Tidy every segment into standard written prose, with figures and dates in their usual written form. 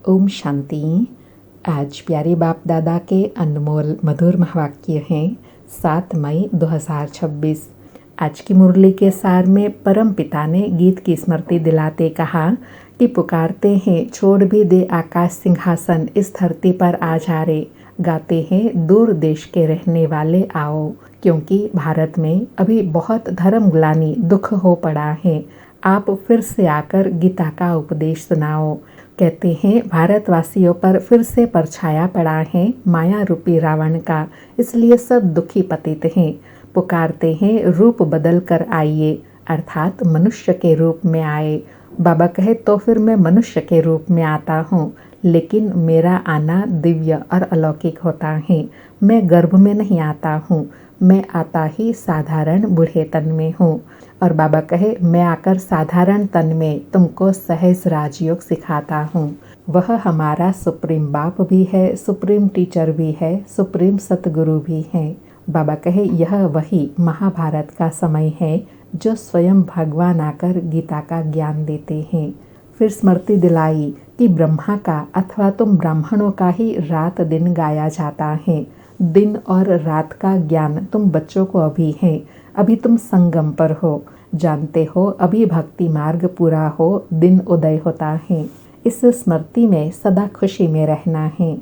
ओम शांति। आज प्यारे बाप दादा के अनमोल मधुर महावाक्य हैं 7 मई 2026। आज की मुरली के सार में परम पिता ने गीत की स्मृति दिलाते कहा कि पुकारते हैं छोड़ भी दे आकाश सिंहासन, इस धरती पर आ जा रे। गाते हैं दूर देश के रहने वाले आओ, क्योंकि भारत में अभी बहुत धर्म ग्लानि दुख हो पड़ा है। आप फिर से आकर गीता का उपदेश सुनाओ। कहते हैं भारतवासियों पर फिर से परछाया पड़ा है माया रूपी रावण का, इसलिए सब दुखी पतित हैं। पुकारते हैं रूप बदल कर आइए, अर्थात मनुष्य के रूप में आए। बाबा कहे तो फिर मैं मनुष्य के रूप में आता हूँ, लेकिन मेरा आना दिव्य और अलौकिक होता है। मैं गर्भ में नहीं आता हूँ, मैं आता ही साधारण बूढ़े तन में हूँ। और बाबा कहे मैं आकर साधारण तन में तुमको सहज राजयोग सिखाता हूँ। वह हमारा सुप्रीम बाप भी है, सुप्रीम टीचर भी है, सुप्रीम सतगुरु भी है। बाबा कहे यह वही महाभारत का समय है जो स्वयं भगवान आकर गीता का ज्ञान देते हैं। फिर स्मृति दिलाई कि ब्रह्मा का अथवा तुम ब्राह्मणों का ही रात दिन गाया जाता है। दिन और रात का ज्ञान तुम बच्चों को अभी है, अभी तुम संगम पर हो, जानते हो अभी भक्ति मार्ग पूरा हो, दिन उदय होता है। इस स्मृति में सदा खुशी में रहना है।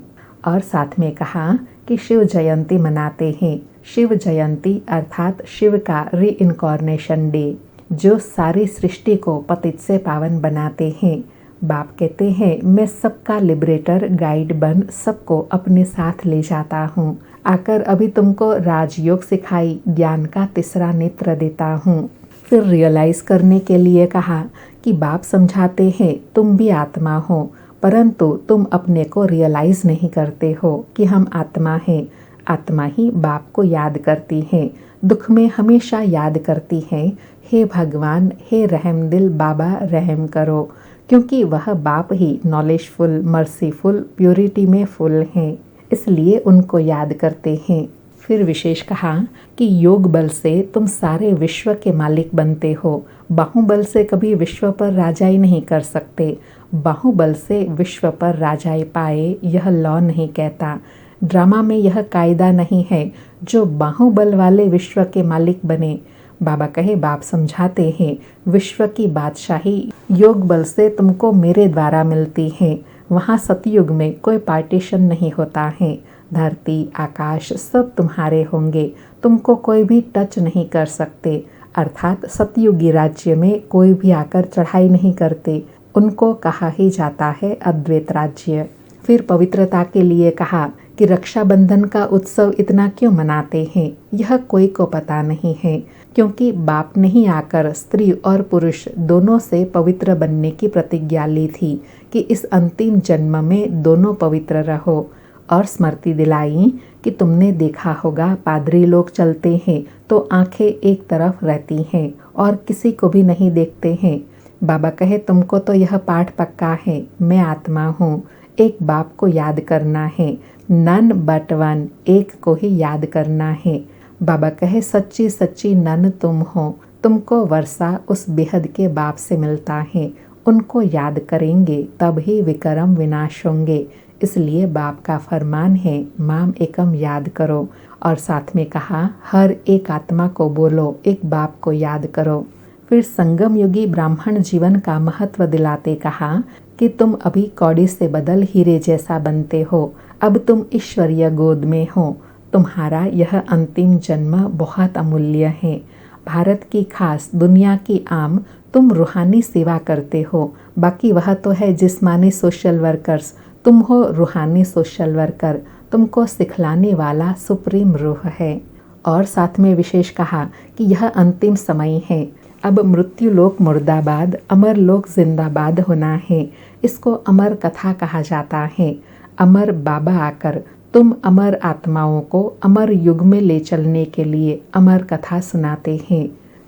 और साथ में कहा कि शिव जयंती मनाते हैं। शिव जयंती अर्थात शिव का रीइनकॉर्नेशन डे, जो सारी सृष्टि को पतित से पावन बनाते हैं। बाप कहते हैं मैं सबका लिबरेटर गाइड बन सबको अपने साथ ले जाता हूँ। आकर अभी तुमको राजयोग सिखाई, ज्ञान का तीसरा नेत्र देता हूँ। फिर रियलाइज करने के लिए कहा कि बाप समझाते हैं तुम भी आत्मा हो, परंतु तुम अपने को रियलाइज नहीं करते हो कि हम आत्मा हैं। आत्मा ही बाप को याद करती है, दुख में हमेशा याद करती है, हे भगवान, हे रहम दिल बाबा रहम करो, क्योंकि वह बाप ही नॉलेजफुल, मर्सीफुल, प्योरिटी में फुल हैं, इसलिए उनको याद करते हैं। फिर विशेष कहा कि योग बल से तुम सारे विश्व के मालिक बनते हो। बाहुबल से कभी विश्व पर राजाई नहीं कर सकते। बाहुबल से विश्व पर राजाई पाए यह लॉ नहीं कहता। ड्रामा में यह कायदा नहीं है जो बाहुबल वाले विश्व के मालिक बने। बाबा कहे बाप समझाते हैं विश्व की बादशाही योग बल से तुमको मेरे द्वारा मिलती है। वहाँ सतयुग में कोई पार्टीशन नहीं होता है। धरती आकाश सब तुम्हारे होंगे, तुमको कोई भी टच नहीं कर सकते। अर्थात सतयुगी राज्य में कोई भी आकर चढ़ाई नहीं करते, उनको कहा ही जाता है अद्वैत राज्य। फिर पवित्रता के लिए कहा कि रक्षाबंधन का उत्सव इतना क्यों मनाते हैं, यह कोई को पता नहीं है, क्योंकि बाप ने ही आकर स्त्री और पुरुष दोनों से पवित्र बनने की प्रतिज्ञा ली थी कि इस अंतिम जन्म में दोनों पवित्र रहो। और स्मृति दिलाई कि तुमने देखा होगा पादरी लोग चलते हैं तो आंखें एक तरफ रहती हैं और किसी को भी नहीं देखते हैं। बाबा कहे तुमको तो यह पाठ पक्का है, मैं आत्मा हूँ, एक बाप को याद करना है, नन बट वन, एक को ही याद करना है। बाबा कहे सच्ची सच्ची नन तुम हो, तुमको वर्षा उस बेहद के बाप से मिलता है, उनको याद करेंगे तब ही विक्रम विनाश होंगे। इसलिए बाप का फरमान है माम एकम याद करो। और साथ में कहा हर एक आत्मा को बोलो एक बाप को याद करो। फिर संगम युगी ब्राह्मण जीवन का महत्व दिलाते कहा कि तुम अभी कौड़ी से बदल हीरे जैसा बनते हो, अब तुम ईश्वरीय गोद में हो। तुम्हारा यह अंतिम जन्म बहुत अमूल्य है। भारत की खास, दुनिया की आम, तुम रूहानी सेवा करते हो, बाकी वह तो है जिस्मानी सोशल वर्कर्स, तुम हो रूहानी सोशल वर्कर, तुमको सिखलाने वाला सुप्रीम रूह है। और साथ में विशेष कहा कि यह अंतिम समय है, अब मृत्यु लोक मुर्दाबाद, अमर लोक जिंदाबाद होना है। इसको अमर कथा कहा जाता है। अमर बाबा आकर तुम अमर आत्माओं को अमर युग में ले चलने के लिए अमर कथा सुनाते हैं।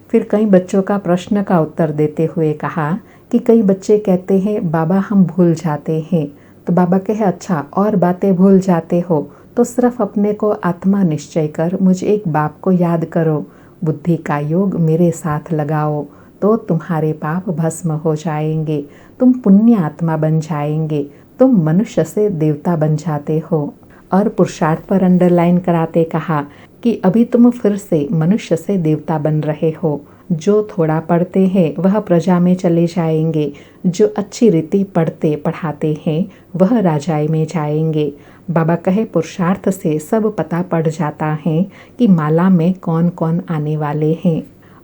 फिर कई बच्चों का प्रश्न का उत्तर देते हुए कहा कि कई बच्चे कहते हैं बाबा हम भूल जाते हैं। तो बाबा कहे अच्छा और बातें भूल जाते हो तो सिर्फ अपने को आत्मा निश्चय कर मुझे एक बाप को याद करो, बुद्धि का योग मेरे साथ लगाओ, तो तुम्हारे पाप भस्म हो जाएंगे, तुम पुण्य आत्मा बन जाएंगे, तुम मनुष्य से देवता बन जाते हो। और पुरुषार्थ पर अंडरलाइन कराते कहा कि अभी तुम फिर से मनुष्य से देवता बन रहे हो। जो थोड़ा पढ़ते हैं वह प्रजा में चले जाएंगे, जो अच्छी रीति पढ़ते पढ़ाते हैं वह राजाई में जाएंगे। बाबा कहे पुरुषार्थ से सब पता पड़ जाता है कि माला में कौन कौन आने वाले हैं।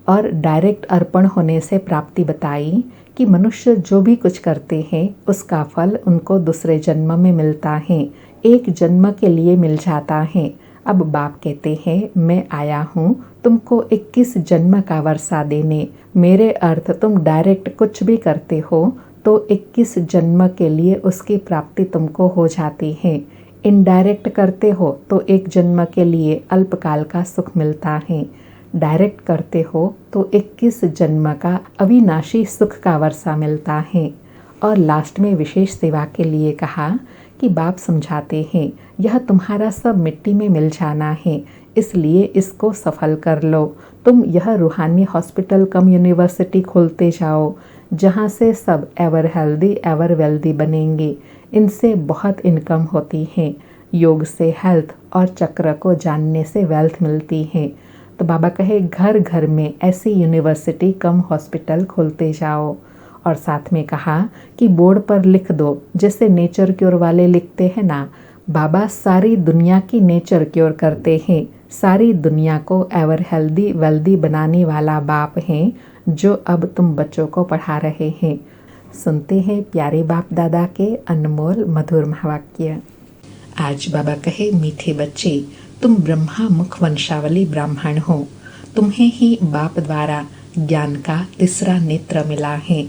और डायरेक्ट अर्पण होने से प्राप्ति बताई कि मनुष्य जो भी कुछ करते हैं उसका फल उनको दूसरे जन्म में मिलता है, एक जन्म के लिए मिल जाता है। अब बाप कहते हैं मैं आया हूँ तुमको 21 जन्म का वर्षा देने। मेरे अर्थ तुम डायरेक्ट कुछ भी करते हो तो 21 जन्म के लिए उसकी प्राप्ति तुमको हो जाती है। इनडायरेक्ट करते हो तो एक जन्म के लिए अल्पकाल का सुख मिलता है। डायरेक्ट करते हो तो 21 जन्म का अविनाशी सुख का वर्षा मिलता है। और लास्ट में विशेष सेवा के लिए कहा कि बाप समझाते हैं यह तुम्हारा सब मिट्टी में मिल जाना है, इसलिए इसको सफल कर लो। तुम यह रूहानी हॉस्पिटल कम यूनिवर्सिटी खोलते जाओ जहाँ से सब एवर हेल्दी एवर वेल्दी बनेंगे। इनसे बहुत इनकम होती है। योग से हेल्थ और चक्र को जानने से वेल्थ मिलती है। तो बाबा कहे घर घर में ऐसी यूनिवर्सिटी कम हॉस्पिटल खोलते जाओ। और साथ में कहा कि बोर्ड पर लिख दो, जैसे नेचर क्योर वाले लिखते हैं ना, बाबा सारी दुनिया की नेचर क्योर करते हैं। सारी दुनिया को एवर हेल्दी वेल्दी बनाने वाला बाप हैं जो अब तुम बच्चों को पढ़ा रहे हैं। सुनते हैं प्यारे बाप दादा के अनमोल मधुर महावाक्य। आज बाबा कहे मीठे बच्चे, तुम ब्रह्मा मुख वंशावली ब्राह्मण हो। तुम्हें ही बाप द्वारा ज्ञान का तीसरा नेत्र मिला है।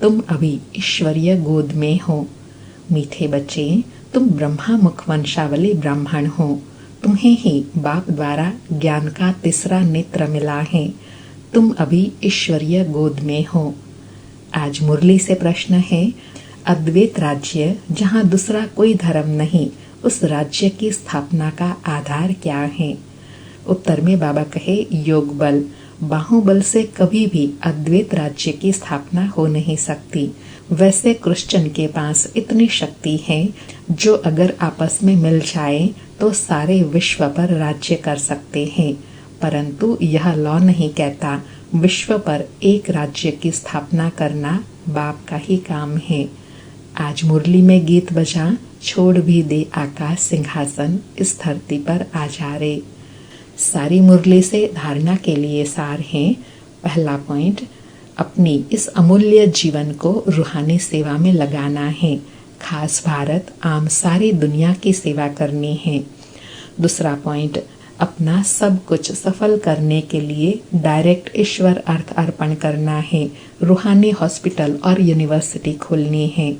तुम अभी ईश्वरीय गोद में हो। मीठे बच्चे, तुम ब्रह्मा मुख वंशावली ब्राह्मण हो। तुम्हें ही बाप द्वारा ज्ञान का तीसरा नेत्र मिला है। तुम अभी ईश्वरीय गोद में हो। आज मुरली से प्रश्न है, अद्वैत राज्य जहाँ दूसरा कोई धर्म नहीं, उस राज्य की स्थापना का आधार क्या है? उत्तर में बाबा कहे योग बल। बाहुबल से कभी भी अद्वैत राज्य की स्थापना हो नहीं सकती। वैसे कृष्ण के पास इतनी शक्ति है जो अगर आपस में मिल जाए तो सारे विश्व पर राज्य कर सकते हैं, परंतु यह लॉ नहीं कहता विश्व पर एक राज्य की स्थापना करना बाप का ही काम है। आज मुरली में गीत बजा, छोड़ भी दे आकाश सिंहासन, इस धरती पर आ जा रे। सारी मुरली से धारणा के लिए सार है। पहला पॉइंट, अपनी इस अमूल्य जीवन को रूहानी सेवा में लगाना है। खास भारत आम सारी दुनिया की सेवा करनी है। दूसरा पॉइंट, अपना सब कुछ सफल करने के लिए डायरेक्ट ईश्वर अर्थ अर्पण करना है। रूहानी हॉस्पिटल और यूनिवर्सिटी खोलनी है।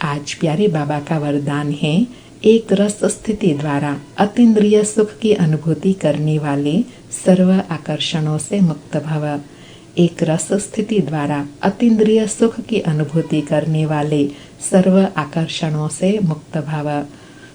आज प्यारे बाबा का वरदान है, एक रस स्थिति द्वारा अतीन्द्रिय सुख की अनुभूति करने वाले सर्व आकर्षणों से मुक्त भव। एक रस स्थिति द्वारा अतीन्द्रिय सुख की अनुभूति करने वाले सर्व आकर्षणों से मुक्त भव।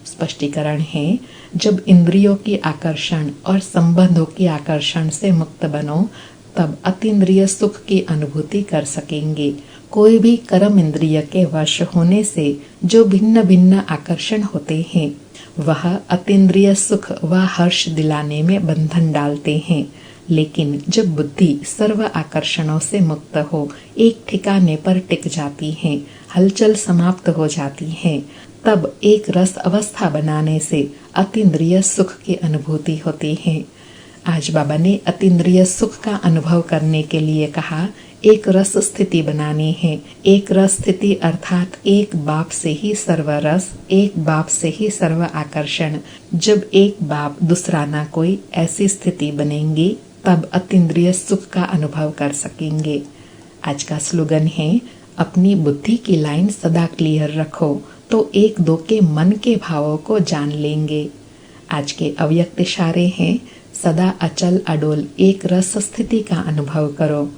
स्पष्टीकरण है, जब इंद्रियों की आकर्षण और संबंधों की आकर्षण से मुक्त बनो तब अतीन्द्रिय सुख की अनुभूति कर सकेंगे। कोई भी कर्म इंद्रिय के वश होने से जो भिन्न भिन्न आकर्षण होते हैं वह अतीन्द्रिय सुख व हर्ष दिलाने में बंधन डालते हैं। लेकिन जब बुद्धि सर्व आकर्षणों से मुक्त हो, एक ठिकाने पर टिक जाती है, हलचल समाप्त हो जाती है, तब एक रस अवस्था बनाने से अतीन्द्रिय सुख की अनुभूति होती है। आज बाबा ने अतीन्द्रिय सुख का अनुभव करने के लिए कहा, एक रस स्थिति बनानी है। एक रस स्थिति अर्थात एक बाप से ही सर्व रस, एक बाप से ही सर्व आकर्षण। जब एक बाप दूसरा ना कोई, ऐसी स्थिति बनेंगी तब अतीन्द्रिय सुख का अनुभव कर सकेंगे। आज का स्लोगन है, अपनी बुद्धि की लाइन सदा क्लियर रखो तो एक दो के मन के भावों को जान लेंगे। आज के अव्यक्त इशारे हैं, सदा अचल अडोल एक रस स्थिति का अनुभव करो।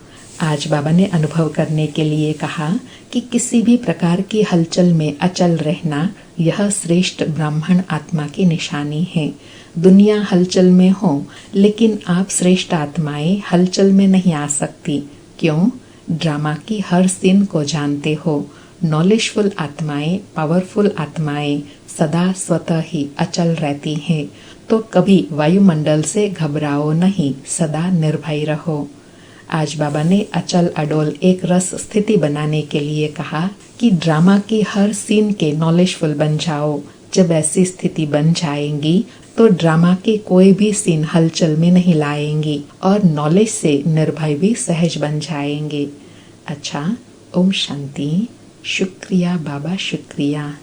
आज बाबा ने अनुभव करने के लिए कहा कि किसी भी प्रकार की हलचल में अचल रहना यह श्रेष्ठ ब्राह्मण आत्मा की निशानी है। दुनिया हलचल में हो लेकिन आप श्रेष्ठ आत्माएं हलचल में नहीं आ सकती। क्यों? ड्रामा की हर सीन को जानते हो। नॉलेजफुल आत्माएं, पावरफुल आत्माएं सदा स्वतः ही अचल रहती हैं। तो कभी वायुमंडल से घबराओ नहीं, सदा निर्भय रहो। आज बाबा ने अचल अडोल एक रस स्थिति बनाने के लिए कहा कि ड्रामा की हर सीन के नॉलेजफुल बन जाओ। जब ऐसी स्थिति बन जाएंगी तो ड्रामा के कोई भी सीन हलचल में नहीं लाएंगी और नॉलेज से निर्भय भी सहज बन जाएंगे। अच्छा, ओम शांति। शुक्रिया बाबा, शुक्रिया।